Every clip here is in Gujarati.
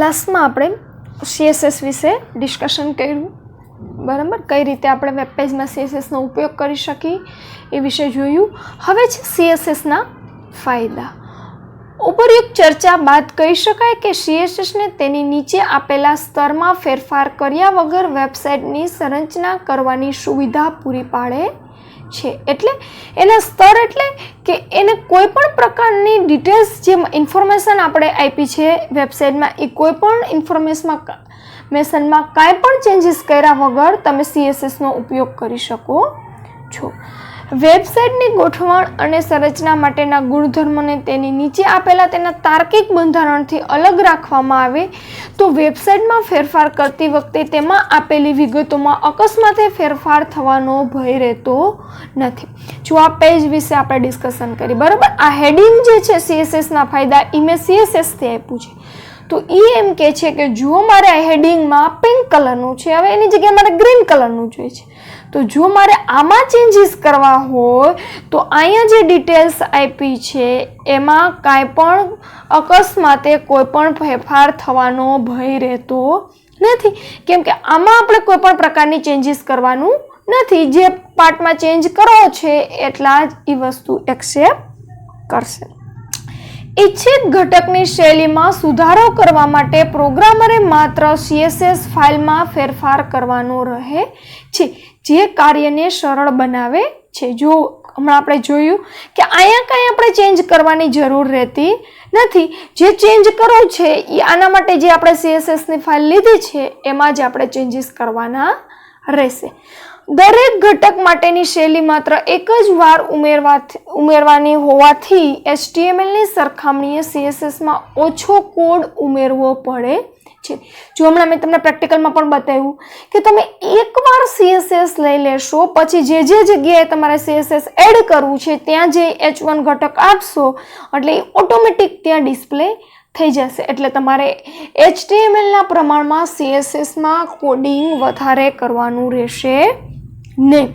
લાસ્ટમાં આપણે CSS વિશે ડિસ્કશન કર્યું, બરાબર, કઈ રીતે આપણે વેબ પેજમાં CSSનો ઉપયોગ કરી શકીએ એ વિશે જોયું. હવે છે CSSના ફાયદા. ઉપરયુક્ત ચર્ચા બાદ કહી શકાય કે CSSને તેની નીચે આપેલા સ્તરમાં ફેરફાર કર્યા વગર વેબસાઇટની સંરચના કરવાની સુવિધા પૂરી પાડે છે. એટલે એના સ્તર એટલે કે એને કોઈ પણ પ્રકારની ડિટેલ્સ જે ઇન્ફોર્મેશન આપણે આપી છે વેબસાઇટમાં એ કોઈ પણ ઇન્ફોર્મેશનમાં કાંઈ પણ ચેન્જીસ કર્યા વગર તમે CSSનો ઉપયોગ કરી શકો છો. વેબસાઇટની ગોઠવણ અને સંરચના માટેના ગુણધર્મોને તેની નીચે આપેલા તેના તાર્કિક બંધારણથી અલગ રાખવામાં આવે તો વેબસાઇટમાં ફેરફાર કરતી વખતે તેમાં આપેલી વિગતોમાં અકસ્માતે ફેરફાર થવાનો ભય રહેતો નથી. જો આ પેજ વિશે આપણે ડિસ્કશન કરી, બરાબર. આ હેડિંગ જે છે CSSના ફાયદા એ મેં CSSથી આપ્યું છે. તો એ એમ કહે છે કે જો મારે આ હેડિંગમાં પિંક કલરનું છે, હવે એની જગ્યાએ મારે ગ્રીન કલરનું જોઈએ છે, તો જો મારે આમાં ચેન્જીસ કરવા હોય તો અહીંયા જે ડિટેલ્સ આપી છે એમાં કાંઈ પણ અકસ્માતે કોઈ પણ ફેરફાર થવાનો ભય રહેતો નથી, કેમ કે આમાં આપણે કોઈ પણ પ્રકારની ચેન્જીસ કરવાનું નથી. જે પાર્ટમાં ચેન્જ કરવો છે એટલા જ એ વસ્તુ એક્સેપ્ટ કરશે. ઇચ્છિત ઘટકની શૈલીમાં સુધારો કરવા માટે પ્રોગ્રામરે માત્ર CSS ફાઇલમાં ફેરફાર કરવાનો રહે છે, જે કાર્યને સરળ બનાવે છે. જો હમણાં આપણે જોયું કે અહીંયા કાંઈ આપણે ચેન્જ કરવાની જરૂર રહેતી નથી. જે ચેન્જ કરવું છે એ આના માટે જે આપણે CSSની ફાઇલ લીધી છે એમાં જ આપણે ચેન્જીસ કરવાના રહેશે. દરેક ઘટક માટેની શૈલી માત્ર એક જ વાર ઉમેરવાની હોવાથી HTMLની સરખામણીએ CSSમાં ઓછો કોડ ઉમેરવો પડે છે. જો હમણાં મેં તમને પ્રેક્ટિકલમાં પણ બતાવ્યું કે તમે એકવાર CSS લઈ લેશો, પછી જે જગ્યાએ તમારે CSS એડ કરવું છે ત્યાં જે H1 ઘટક આપશો એટલે એ ઓટોમેટિક ત્યાં ડિસ્પ્લે થઈ જશે. એટલે તમારે HTMLના પ્રમાણમાં CSSમાં કોડિંગ વધારે કરવાનું રહેશે નહીં.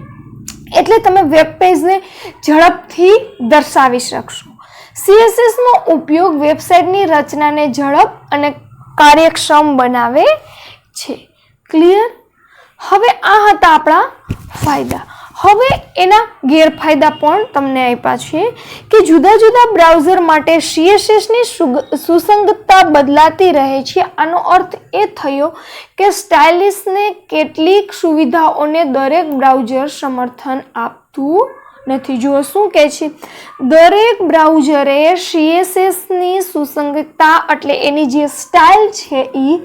એટલે તમે વેબ પેજને ઝડપથી દર્શાવી શકશો. CSSનો ઉપયોગ વેબસાઇટની રચનાને ઝડપ અને કાર્યક્ષમ બનાવે છે. ક્લિયર? હવે આ હતા આપણા ફાયદા. હવે એના ગેરફાયદા પણ તમને આપ્યા છે કે જુદા જુદા બ્રાઉઝર માટે CSSની સુસંગતતા બદલાતી રહે છે. આનો અર્થ એ થયો કે સ્ટાઇલિશને કેટલીક સુવિધાઓને દરેક બ્રાઉઝર સમર્થન આપતું નથી. જો શું કહે છે, દરેક બ્રાઉઝરે CSSની સુસંગતતા એટલે એની જે સ્ટાઇલ છે એ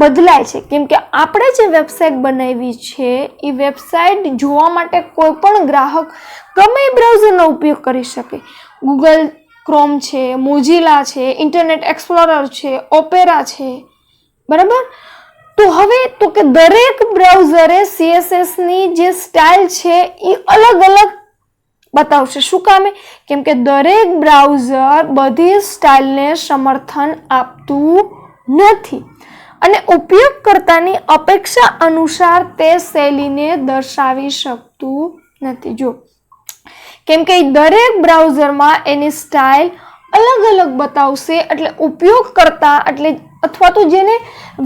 બદલાય છે, કેમ કે આપણે જે વેબસાઇટ બનાવી છે એ વેબસાઇટ જોવા માટે કોઈ પણ ગ્રાહક ગમે બ્રાઉઝરનો ઉપયોગ કરી શકે. ગૂગલ ક્રોમ છે, મોઝિલા છે, ઇન્ટરનેટ એક્સપ્લોરર છે, ઓપેરા છે, બરાબર. તો હવે તો કે દરેક બ્રાઉઝરે CSSની જે સ્ટાઇલ છે એ અલગ અલગ બતાવશે. શું કામે? કેમ કે દરેક બ્રાઉઝર બધી સ્ટાઇલને સમર્થન આપતું નથી અને ઉપયોગકર્તાની અપેક્ષા અનુસાર તે શૈલીને દર્શાવી શકતું નથી. જો કેમ કે દરેક બ્રાઉઝરમાં એની સ્ટાઇલ અલગ અલગ બતાવશે, એટલે ઉપયોગકર્તા એટલે અથવા તો જેને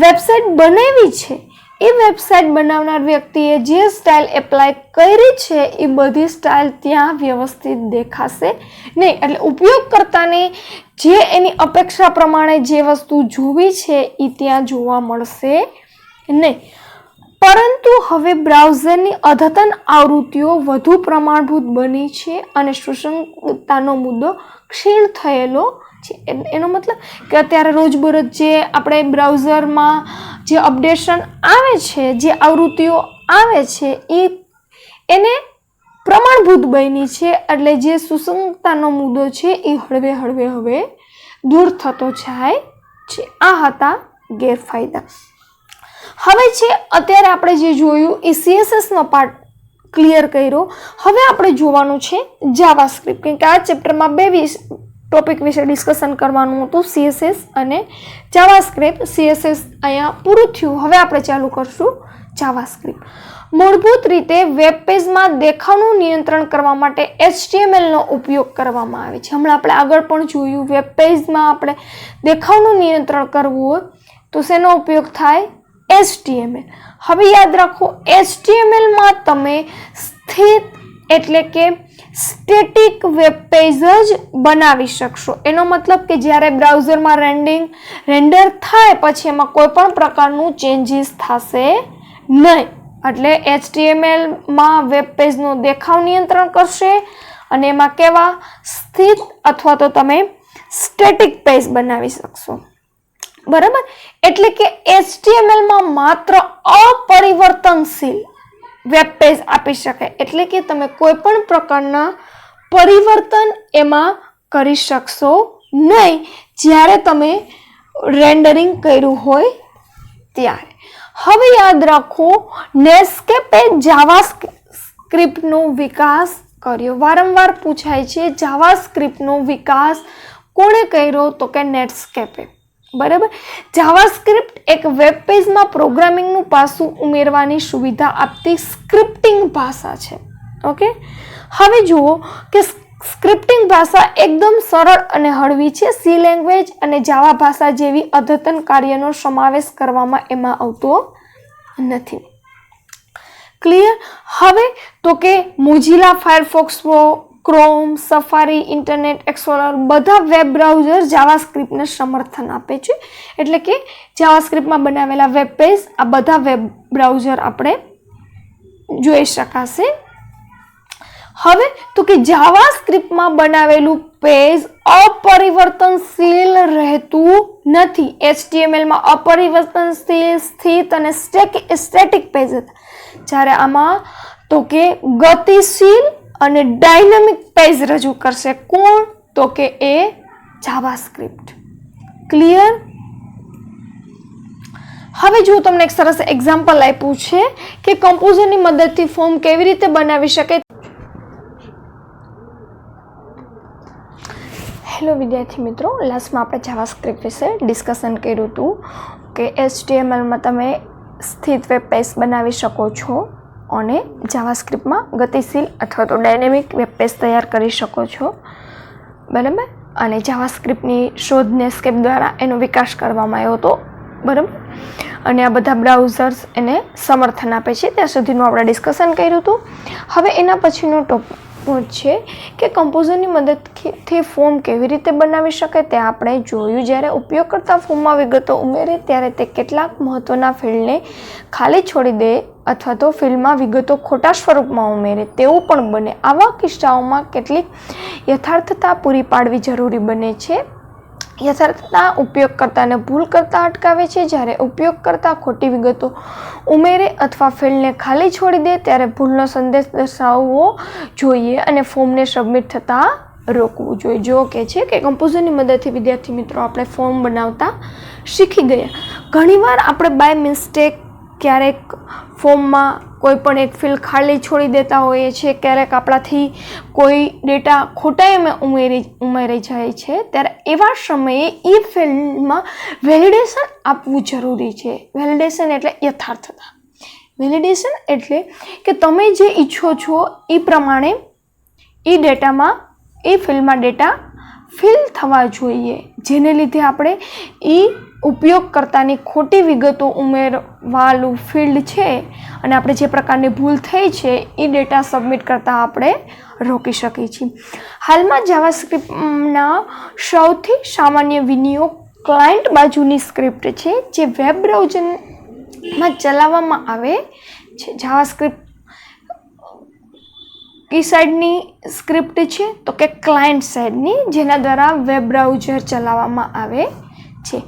વેબસાઇટ બનાવી છે એ વેબસાઇટ બનાવનાર વ્યક્તિએ જે સ્ટાઇલ એપ્લાય કરી છે એ બધી સ્ટાઇલ ત્યાં વ્યવસ્થિત દેખાશે નહીં. એટલે ઉપયોગકર્તાને જે એની અપેક્ષા પ્રમાણે જે વસ્તુ જોવી છે એ ત્યાં જોવા મળશે નહીં. પરંતુ હવે બ્રાઉઝરની અદ્યતન આવૃત્તિઓ વધુ પ્રમાણભૂત બની છે અને સુસંગતતાનો મુદ્દો ક્ષીણ થયેલો છે. એનો મતલબ કે અત્યારે રોજબરોજ જે આપણે બ્રાઉઝરમાં જે અપડેશન આવે છે, જે આવૃત્તિઓ આવે છે એને પ્રમાણભૂત બની છે, એટલે જે સુસંગતતાનો મુદ્દો છે એ હળવે હળવે હવે દૂર થતો જાય છે. આ હતા ગેરફાયદા. હવે છે અત્યારે આપણે જે જોયું એ CSSનો પાર્ટ ક્લિયર કર્યો. હવે આપણે જોવાનું છે જાવાસ્ક્રિપ્ટ, કેમ કે આ ચેપ્ટરમાં બે ટોપિક વિશે ડિસ્કશન કરવાનું હતું, CSS અને જાવાસ્ક્રિપ્ટ. CSS અહીંયા પૂરું થયું. હવે આપણે ચાલુ કરશું જાવાસ્ક્રિપ્ટ. મૂળભૂત રીતે વેબ પેજમાં દેખાવનું નિયંત્રણ કરવા માટે HTMLનો ઉપયોગ કરવામાં આવે છે. હમણાં આપણે આગળ પણ જોયું, વેબ પેજમાં આપણે દેખાવનું નિયંત્રણ કરવું હોય તો શેનો ઉપયોગ થાય? HTML. હવે યાદ રાખો, HTML માં તમે સ્થિત એટલે કે સ્ટેટિક વેબ પેજ જ બનાવી શકશો. એનો મતલબ કે જ્યારે બ્રાઉઝરમાં રેન્ડર થાય પછી એમાં કોઈ પણ પ્રકારનું ચેન્જીસ થશે નહીં. એટલે HTML માં વેબ પેજનો દેખાવ નિયંત્રણ કરશે અને એમાં કેવા સ્થિત અથવા તો તમે સ્ટેટિક પેજ બનાવી શકશો. બરાબર? એટલે કે HTML માં માત્ર અપરિવર્તનશીલ વેબ પેજ આપી શકાય. એટલે કે તમે કોઈ પણ પ્રકારના પરિવર્તન એમાં કરી શકશો નહીં જ્યારે તમે રેન્ડરિંગ કર્યું હોય ત્યારે. હવે યાદ રાખો, નેટસ્કેપે જાવાસ્ક્રિપ્ટનો વિકાસ કર્યો. વારંવાર પૂછાય છે જાવાસ્ક્રિપ્ટનો વિકાસ કોણે કર્યો? તો કે નેટસ્કેપે. બરાબર? જાવાસ્ક્રિપ્ટ એક વેબ પેજમાં પ્રોગ્રામિંગનું પાસું ઉમેરવાની સુવિધા આપતી સ્ક્રિપ્ટિંગ ભાષા છે. ઓકે, હવે જુઓ કે સ્ક્રિપ્ટિંગ ભાષા એકદમ સરળ અને હળવી છે. સી લેંગ્વેજ અને જાવા ભાષા જેવી અદ્યતન કાર્યનો સમાવેશ કરવામાં એમાં આવતો નથી. ક્લિયર? હવે તો કે Mozilla Firefox, chrome, safari, internet explorer બધા વેબ બ્રાઉઝર જાવાસ્ક્રિપ્ટને સમર્થન આપે છે. એટલે કે જાવાસ્ક્રિપ્ટમાં બનાવેલા વેબ પેજ આ બધા વેબ બ્રાઉઝર આપણે જોઈ શકાશે. હવે તો કે જાવાસ્ક્રિપ્ટમાં બનાવેલું પેજ અપરિવર્તનશીલ રહેતું નથી. HTML માં અપરિવર્તનશીલ, સ્થિત અને સ્ટેટિક પેજ હતા, જ્યારે આમાં તો કે ગતિશીલ અને ડાયનામિક પેજ રજૂ કરશે. કોણ? તો કે એ જાવાસ્ક્રિપ્ટ. ક્લિયર? હવે જો તમને એક સરસ એક્ઝામ્પલ આપ્યું છે કે કમ્પોઝરની મદદથી ફોર્મ કેવી રીતે બનાવી શકે. હેલો વિદ્યાર્થી મિત્રો, લાસ્ટમાં આપણે જાવાસ્ક્રિપ્ટ વિશે ડિસ્કશન કર્યું હતું કે HTMLમાં તમે સ્થિત વેબ પેજ બનાવી શકો છો અને જાવાસ્ક્રિપ્ટમાં ગતિશીલ અથવા તો ડાયનેમિક વેબ પેજ તૈયાર કરી શકો છો. બરાબર? અને જાવાસ્ક્રિપ્ટની શોધ નેટસ્કેપ દ્વારા એનો વિકાસ કરવામાં આવ્યો હતો. બરાબર? અને આ બધા બ્રાઉઝર્સ એને સમર્થન આપે છે. ત્યાં સુધીનું આપણે ડિસ્કશન કર્યું હતું. હવે એના પછીનો ટોપિક છે કે કમ્પોઝરની મદદથી ફોર્મ કેવી રીતે બનાવી શકે તે આપણે જોયું. જ્યારે ઉપયોગકર્તા ફોર્મમાં વિગતો ઉમેરે ત્યારે તે કેટલાક મહત્વના ફિલ્ડને ખાલી છોડી દે અથવા તો ફિલ્ડમાં વિગતો ખોટા સ્વરૂપમાં ઉમેરે તેવું પણ બને. આવા કિસ્સાઓમાં કેટલીક યથાર્થતા પૂરી પાડવી જરૂરી બને છે. યથાર્થતા ઉપયોગકર્તાને ભૂલ કરતા અટકાવે છે. જ્યારે ઉપયોગકર્તા ખોટી વિગતો ઉમેરે અથવા ફિલ્ડને ખાલી છોડી દે ત્યારે ભૂલનો સંદેશ દર્શાવવો જોઈએ અને ફોર્મને સબમિટ થતાં રોકવું જોઈએ. જો કે છે કે કમ્પોઝરની મદદથી વિદ્યાર્થી મિત્રો આપણે ફોર્મ બનાવતા શીખી ગયા. ઘણીવાર આપણે બાય મિસ્ટેક ક્યારેક ફોર્મમાં કોઈ પણ એક ફિલ્ડ ખાલી છોડી દેતા હોઈએ છીએ. ક્યારેક આપણાથી કોઈ ડેટા ખોટા એમાં ઉમેરી જાય છે. ત્યારે એવા સમયે એ ફિલ્ડમાં વેલિડેશન આપવું જરૂરી છે. વેલિડેશન એટલે યથાર્થતા. વેલિડેશન એટલે કે તમે જે ઈચ્છો છો એ પ્રમાણે એ ડેટામાં એ ફિલ્ડમાં ડેટા ફિલ થવા જોઈએ, જેને લીધે આપણે એ ઉપયોગકર્તાની ખોટી વિગતો ઉમેરવાળું ફિલ્ડ છે અને આપણે જે પ્રકારની ભૂલ થઈ છે એ ડેટા સબમિટ કરતાં આપણે રોકી શકીએ છીએ. હાલમાં જાવાસ્ક્રિપ્ટના સૌથી સામાન્ય વિનિયોગ ક્લાયન્ટ બાજુની સ્ક્રિપ્ટ છે જે વેબ બ્રાઉઝરમાં ચલાવવામાં આવે છે. જાવાસ્ક્રિપ્ટ કી સાઈડની સ્ક્રિપ્ટ છે તો કે ક્લાયન્ટ સાઈડની, જેના દ્વારા વેબ બ્રાઉઝર ચલાવવામાં આવે છે.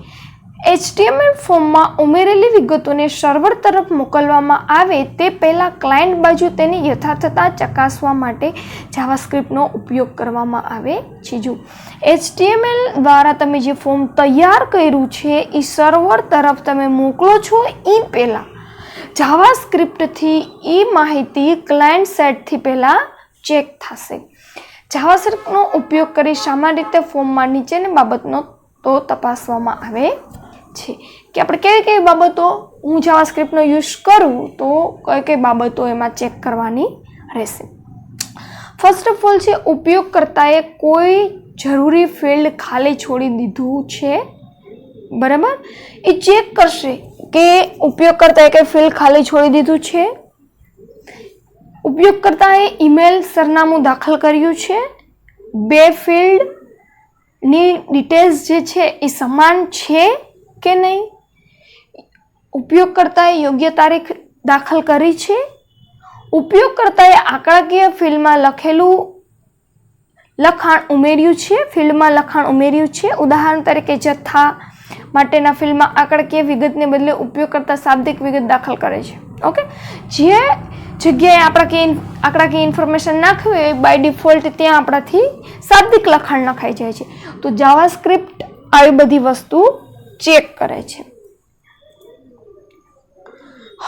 HTML ફોર્મમાં ઉમેરેલી વિગતોને સર્વર તરફ મોકલવામાં આવે તે પહેલાં ક્લાયન્ટ બાજુ તેની યથાર્થતા ચકાસવા માટે જાવાસ્ક્રિપ્ટનો ઉપયોગ કરવામાં આવે છે. જો HTML દ્વારા તમે જે ફોર્મ તૈયાર કર્યું છે એ સર્વર તરફ તમે મોકલો છો એ પહેલાં જાવાસ્ક્રિપ્ટથી એ માહિતી ક્લાયન્ટ સાઇડથી પહેલાં ચેક થશે. જાવાસ્ક્રિપ્ટનો ઉપયોગ કરી સામાન્ય રીતે ફોર્મમાં નીચેની બાબતનો તો તપાસવામાં આવે છે કે આપણે કઈ કઈ બાબતો હું જાવાસ્ક્રિપ્ટનો યુઝ કરું તો કઈ કઈ બાબતો એમાં ચેક કરવાની રહેશે. ફર્સ્ટ ઓફ ઓલ છે ઉપયોગકર્તાએ કોઈ જરૂરી ફિલ્ડ ખાલી છોડી દીધું છે બરાબર, એ ચેક કરશે કે ઉપયોગકર્તાએ કઈ ફિલ્ડ ખાલી છોડી દીધું છે, ઉપયોગકર્તાએ ઈમેલ સરનામું દાખલ કર્યું છે, બે ફિલ્ડની ડિટેલ્સ જે છે એ સમાન છે કે નહીં, ઉપયોગકર્તાએ યોગ્ય તારીખ દાખલ કરી છે, ઉપયોગકર્તાએ આંકડાકીય ફિલ્ડમાં લખેલું લખાણ ઉમેર્યું છે, ફિલ્ડમાં લખાણ ઉમેર્યું છે. ઉદાહરણ તરીકે જથ્થા માટેના ફિલ્ડમાં આંકડાકીય વિગતને બદલે ઉપયોગકર્તા શાબ્દિક વિગત દાખલ કરે છે. ઓકે, જે જગ્યાએ આંકડાકીય ઇન્ફોર્મેશન નાખવી હોય બાય ડિફોલ્ટ ત્યાં આપણાથી શાબ્દિક લખાણ લખાઈ જાય છે. તો જાવાસ્ક્રિપ્ટ આવી બધી વસ્તુ ચેક કરે છે.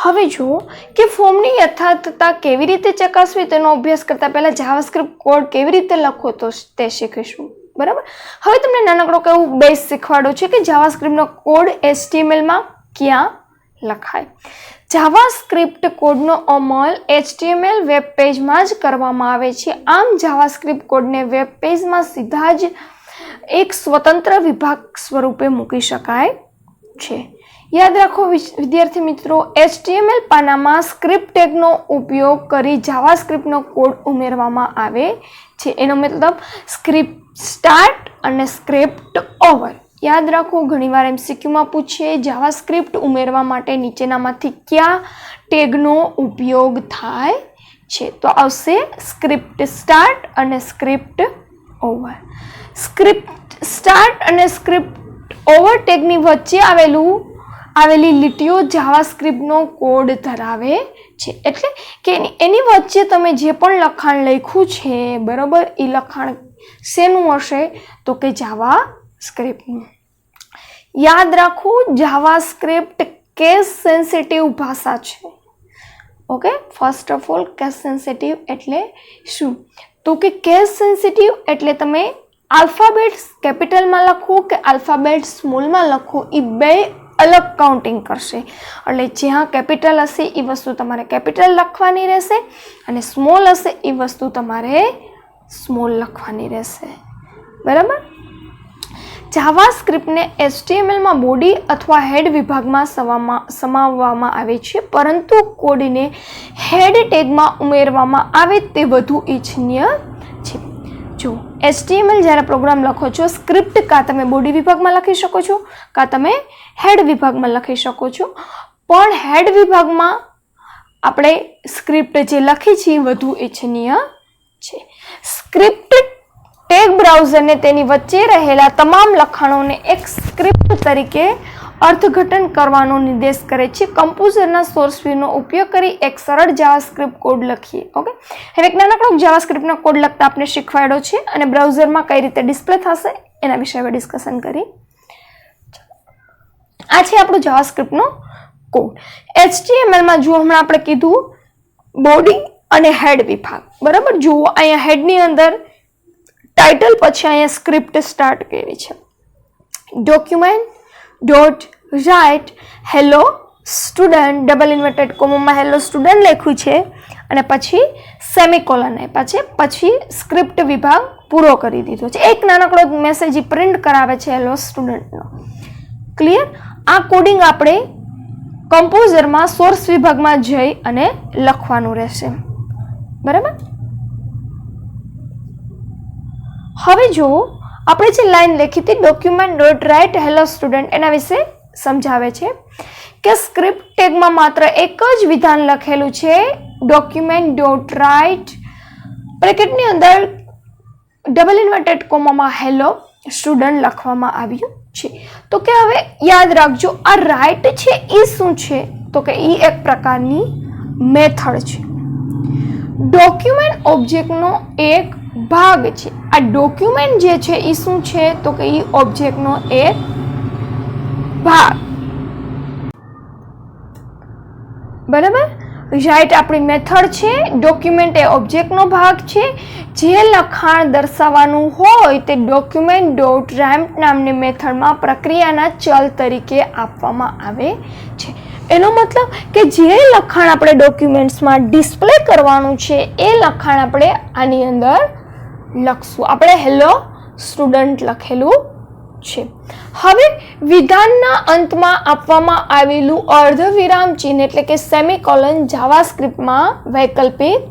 હવે જુઓ કે ફોર્મની યથાર્થતા કેવી રીતે ચકાસવી તેનો અભ્યાસ કરતા પહેલા જાવાસ્ક્રિપ્ટ કોડ કેવી રીતે લખવો તો તે શીખીશું. બરાબર, હવે તમને નાનકડો કેવું બેઝ શીખવાડો છે કે જાવાસ્ક્રિપ્ટનો કોડ HTML માં ક્યાં લખાય. જાવાસ્ક્રિપ્ટ કોડનો અમલ HTML વેબ પેજમાં જ કરવામાં આવે છે. આમ જાવાસ્ક્રિપ્ટ કોડને વેબ પેજમાં સીધા જ એક સ્વતંત્ર વિભાગ સ્વરૂપે મૂકી શકાય છે. યાદ રાખો વિદ્યાર્થી મિત્રો, HTML પાનામાં સ્ક્રિપ્ટ ટેગનો ઉપયોગ કરી જાવાસ્ક્રિપ્ટનો કોડ ઉમેરવામાં આવે છે. એનો મતલબ સ્ક્રિપ્ટ સ્ટાર્ટ અને સ્ક્રિપ્ટ ઓવર. યાદ રાખો, ઘણીવાર MCQમાં પૂછે જાવાસ્ક્રિપ્ટ ઉમેરવા માટે નીચેનામાંથી કયા ટેગનો ઉપયોગ થાય છે, તો આવશે સ્ક્રિપ્ટ સ્ટાર્ટ અને સ્ક્રિપ્ટ ઓવર. સ્ક્રિપ્ટ સ્ટાર્ટ અને સ્ક્રિપ્ટ ઓવર ટેગની વચ્ચે આવેલી લીટીઓ જાવાસ્ક્રિપ્ટનો કોડ ધરાવે છે. એટલે કે એની વચ્ચે તમે જે પણ લખાણ લખ્યું છે, બરાબર, એ લખાણ શેનું હશે તો કે જાવાસ્ક્રિપ્ટનું. યાદ રાખવું, જાવાસ્ક્રિપ્ટ કેસ સેન્સિટિવ ભાષા છે. Okay, first of all case sensitive એટલે શું તો કે કેસ સેન્સિટિવ એટલે તમે આલ્ફાબેટ્સ કેપિટલમાં લખો કે આલ્ફાબેટ સ્મોલમાં લખો, એ બે અલગ કાઉન્ટિંગ કરશે. એટલે જ્યાં કેપિટલ હશે એ વસ્તુ તમારે કેપિટલ લખવાની રહેશે અને સ્મોલ હશે એ વસ્તુ તમારે સ્મોલ લખવાની રહેશે. બરાબર, જાવાસ્ક્રિપ્ટને HTMLમાં બોડી અથવા હેડ વિભાગમાં સમાવવામાં આવે છે, પરંતુ કોડને હેડ ટેગમાં ઉમેરવામાં આવે તે વધુ ઇચ્છનીય છે. જો HTML જ્યારે પ્રોગ્રામ લખો છો, સ્ક્રિપ્ટ કાં તમે બોડી વિભાગમાં લખી શકો છો કાં તમે હેડ વિભાગમાં લખી શકો છો, પણ હેડ વિભાગમાં આપણે સ્ક્રિપ્ટ જે લખી છે એ વધુ ઇચ્છનીય છે. સ્ક્રિપ્ટ ટેગ બ્રાઉઝરને તેની વચ્ચે રહેલા તમામ લખાણોને એક સ્ક્રિપ્ટ તરીકે અર્થઘટન કરવાનો નિર્દેશ કરે છે. કમ્પોઝરના સોર્સ વ્યૂનો ઉપયોગ કરી એક સરળ જાવાસ્ક્રિપ્ટ કોડ લખીએ. ઓકે, હવે એક નાનકડો જાવાસ્ક્રિપ્ટનો કોડ લખતા આપણે શીખવાડ્યો છે અને બ્રાઉઝરમાં કઈ રીતે ડિસ્પ્લે થશે એના વિશે હવે ડિસ્કશન કરી. આ છે આપણો જાવાસ્ક્રિપ્ટનો કોડ. HTMLમાં જુઓ, હમણાં આપણે કીધું બોડી અને હેડ વિભાગ. બરાબર, જુઓ અહીંયા હેડની અંદર ટાઇટલ પછી અહીંયા સ્ક્રિપ્ટ સ્ટાર્ટ કરી છે. Document dot write hello student double inverted કોમામાં હેલો સ્ટુડન્ટ લખ્યું છે અને પછી સેમિકોલન આપ્યા છે, પછી સ્ક્રિપ્ટ વિભાગ પૂરો કરી દીધો છે. એક નાનકડો મેસેજ પ્રિન્ટ કરાવે છે હેલો સ્ટુડન્ટનો. ક્લિયર? આ કોડિંગ આપણે કમ્પોઝરમાં સોર્સ વિભાગમાં જઈ અને લખવાનું રહેશે. બરાબર, હવે જો આપણે જે લાઈન લખી હતી document dot write hello student, એના વિશે સમજાવે છે કે સ્ક્રિપ્ટ ટેગમાં માત્ર એક જ વિધાન લખેલું છે, ડોક્યુમેન્ટ ડોટ રાઇટ બ્રેકેટની અંદર ડબલ ઇન્વર્ટેડ કોમામાં હેલો સ્ટુડન્ટ લખવામાં આવ્યું છે. તો કે હવે યાદ રાખજો, આ રાઇટ છે એ શું છે તો કે એ એક પ્રકારની મેથડ છે. ડોક્યુમેન્ટ ઓબ્જેક્ટનો એક ભાગ છે. આ ડોક્યુમેન્ટ જે છે એ શું છે તો કે એ ઓબ્જેક્ટનો એક ભાગ. બરાબર, રાઇટ આપણી મેથડ છે, ડોક્યુમેન્ટ એ ઓબ્જેક્ટનો ભાગ છે. જે લખાણ દર્શાવવાનું હોય તે ડોક્યુમેન્ટ ડોટ રેમ્પ નામની મેથડમાં પ્રક્રિયાના ચલ તરીકે આપવામાં આવે છે. એનો મતલબ કે જે લખાણ આપણે ડોક્યુમેન્ટ્સમાં ડિસ્પ્લે કરવાનું છે એ લખાણ આપણે આની અંદર લખશું. આપણે હેલો સ્ટુડન્ટ લખેલું છે. હવે વિધાનના અંતમાં આપવામાં આવેલું અર્ધવિરામ ચિહ્ન એટલે કે સેમિકોલન જાવાસ્ક્રિપ્ટમાં વૈકલ્પિક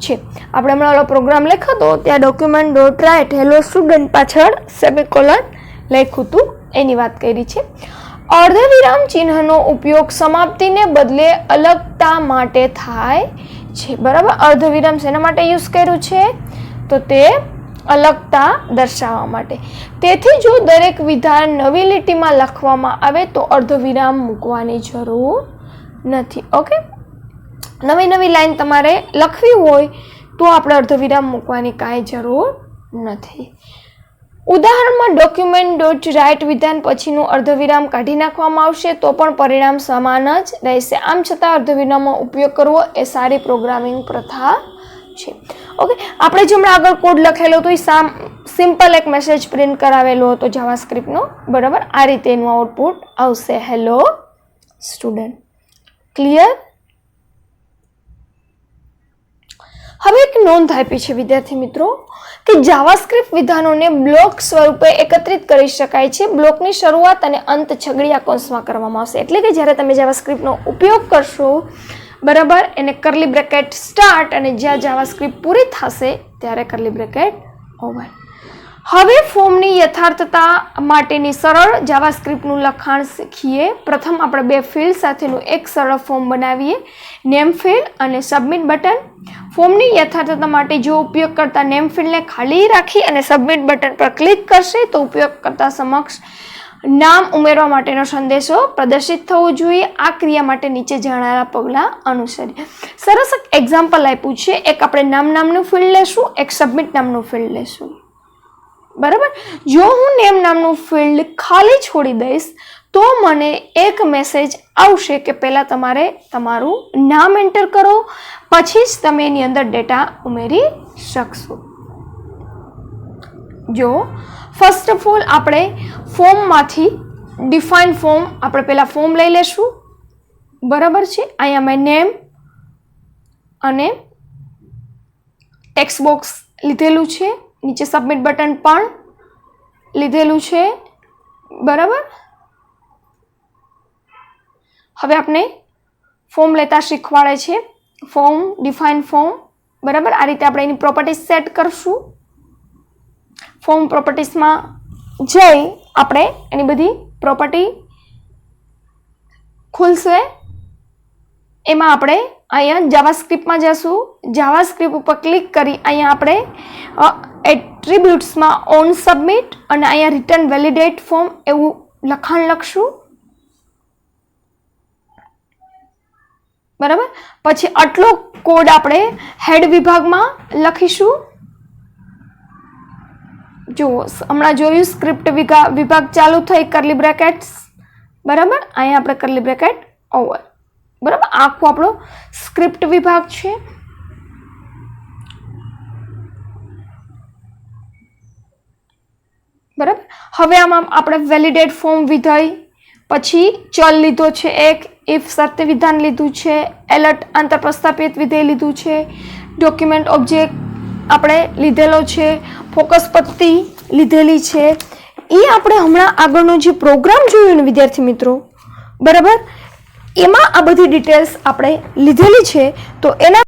છે. આપણે હમણાં ઓલો પ્રોગ્રામ લખ્યો હતો ત્યાં document dot write hello student પાછળ સેમિકોલન લખ્યું હતું એની વાત કરી છે. અર્ધવિરામ ચિહ્નનો ઉપયોગ સમાપ્તિને બદલે અલગતા માટે થાય છે. બરાબર, અર્ધવિરામ શેના માટે યુઝ કર્યું છે? તો તે અલગતા દર્શાવવા માટે. તેથી જો દરેક વિધાન નવી લીટીમાં લખવામાં આવે તો અર્ધવિરામ મૂકવાની જરૂર નથી. ઓકે, નવી લાઈન તમારે લખવી હોય તો આપણે અર્ધવિરામ મૂકવાની કાંઈ જરૂર નથી. ઉદાહરણમાં ડોક્યુમેન્ટ ડોટ રાઇટ વિધાન પછીનું અર્ધવિરામ કાઢી નાખવામાં આવશે તો પણ પરિણામ સમાન જ રહેશે. આમ છતાં અર્ધવિરામનો ઉપયોગ કરવો એ સારી પ્રોગ્રામિંગ પ્રથા છે. ઓકે, આપણે જે હમણાં આગળ કોડ લખેલો હતો એ સિમ્પલ એક મેસેજ પ્રિન્ટ કરાવેલો હતો જાવાસ્ક્રિપ્ટનો. બરાબર, આ રીતે એનું આઉટપુટ આવશે, હેલો સ્ટુડન્ટ. ક્લિયર? હવે એક નોંધ આપી છે વિદ્યાર્થી મિત્રો કે જાવાસ્ક્રિપ્ટ વિધાનોને બ્લોક સ્વરૂપે એકત્રિત કરી શકાય છે. બ્લોકની શરૂઆત અને અંત છગડીયા કૌંસમાં કરવામાં આવશે. એટલે કે જ્યારે તમે જાવાસ્ક્રિપ્ટનો ઉપયોગ કરશો, બરાબર, એને કરલી બ્રેકેટ સ્ટાર્ટ અને જ્યાં જાવાસ્ક્રિપ્ટ પૂરી થશે ત્યારે કરલી બ્રેકેટ ઓવર. હવે ફોર્મની યથાર્થતા માટેની સરળ જાવાસ્ક્રિપ્ટનું લખાણ શીખીએ. પ્રથમ આપણે બે ફિલ્ડ સાથેનું એક સરળ ફોર્મ બનાવીએ, નેમ ફિલ્ડ અને સબમિટ બટન. ફોર્મની યથાર્થતા માટે જો ઉપયોગકર્તા નેમ ફિલ્ડને ખાલી રાખી અને સબમિટ બટન પર ક્લિક કરશે તો ઉપયોગકર્તા સમક્ષ નામ ઉમેરવા માટેનો સંદેશો પ્રદર્શિત થવો જોઈએ. આ ક્રિયા માટે નીચે જણાવેલા પગલાં અનુસરીએ. સરસ એક એક્ઝામ્પલ આપ્યું છે. એક આપણે નામનું ફિલ્ડ લેશું, એક સબમિટ નામનું ફિલ્ડ લેશું. બરાબર, જો હું નેમ નામનું ફિલ્ડ ખાલી છોડી દઈશ તો મને એક મેસેજ આવશે કે પહેલાં તમારે તમારું નામ એન્ટર કરો, પછી જ તમે એની અંદર ડેટા ઉમેરી શકશો. જો ફર્સ્ટ ઓફ ઓલ આપણે ફોર્મમાંથી ડિફાઇન ફોર્મ આપણે પહેલાં ફોર્મ લઈ લેશું. બરાબર છે, અહીંયા મેં નેમ અને ટેક્સ્ટ બોક્સ લીધેલું છે, નીચે સબમિટ બટન પણ લીધેલું છે. બરાબર, હવે આપણે ફોર્મ લેતા શીખવાડે છે. Form, define form. બરાબર, આ રીતે આપણે એની પ્રોપર્ટીઝ સેટ કરશું. ફોર્મ પ્રોપર્ટીઝમાં જઈ આપણે એની બધી પ્રોપર્ટી ખુલશે. એમાં આપણે અહીંયા જાવાસ્ક્રિપ્ટમાં જશું. જાવાસ્ક્રિપ્ટ ઉપર ક્લિક કરી અહીંયા આપણે એટ્રીબ્યુટ્સમાં ઓન સબમિટ અને અહીંયા રિટર્ન વેલિડેટ ફોર્મ એવું લખાણ લખશું. બરાબર, પછી આટલો કોડ આપણે હેડ વિભાગમાં લખીશું. જો હમણાં જોયું સ્ક્રિપ્ટ વિભાગ ચાલુ થઈ કરલી બ્રેકેટ્સ. બરાબર, અહીંયા આપણે કરલી બ્રેકેટ ઓવર. બરાબર, આખો આપણો સ્ક્રિપ્ટ વિભાગ છે. બરાબર, હવે આમાં આપણે વેલિડેટ ફોર્મ વિધેય, પછી ચલ લીધો છે એક, ઇફ શરતી વિધાન લીધું છે, એલર્ટ આંતરપ્રસ્થાપિત વિધેય લીધું છે, ડોક્યુમેન્ટ ઓબ્જેક્ટ આપણે લીધેલો છે, ફોકસ પટ્ટી લીધેલી છે. એ આપણે હમણાં આગળનો જે પ્રોગ્રામ જોયો ને વિદ્યાર્થી મિત્રો, બરાબર, એમાં આ બધી ડિટેલ્સ આપણે લીધેલી છે. તો એના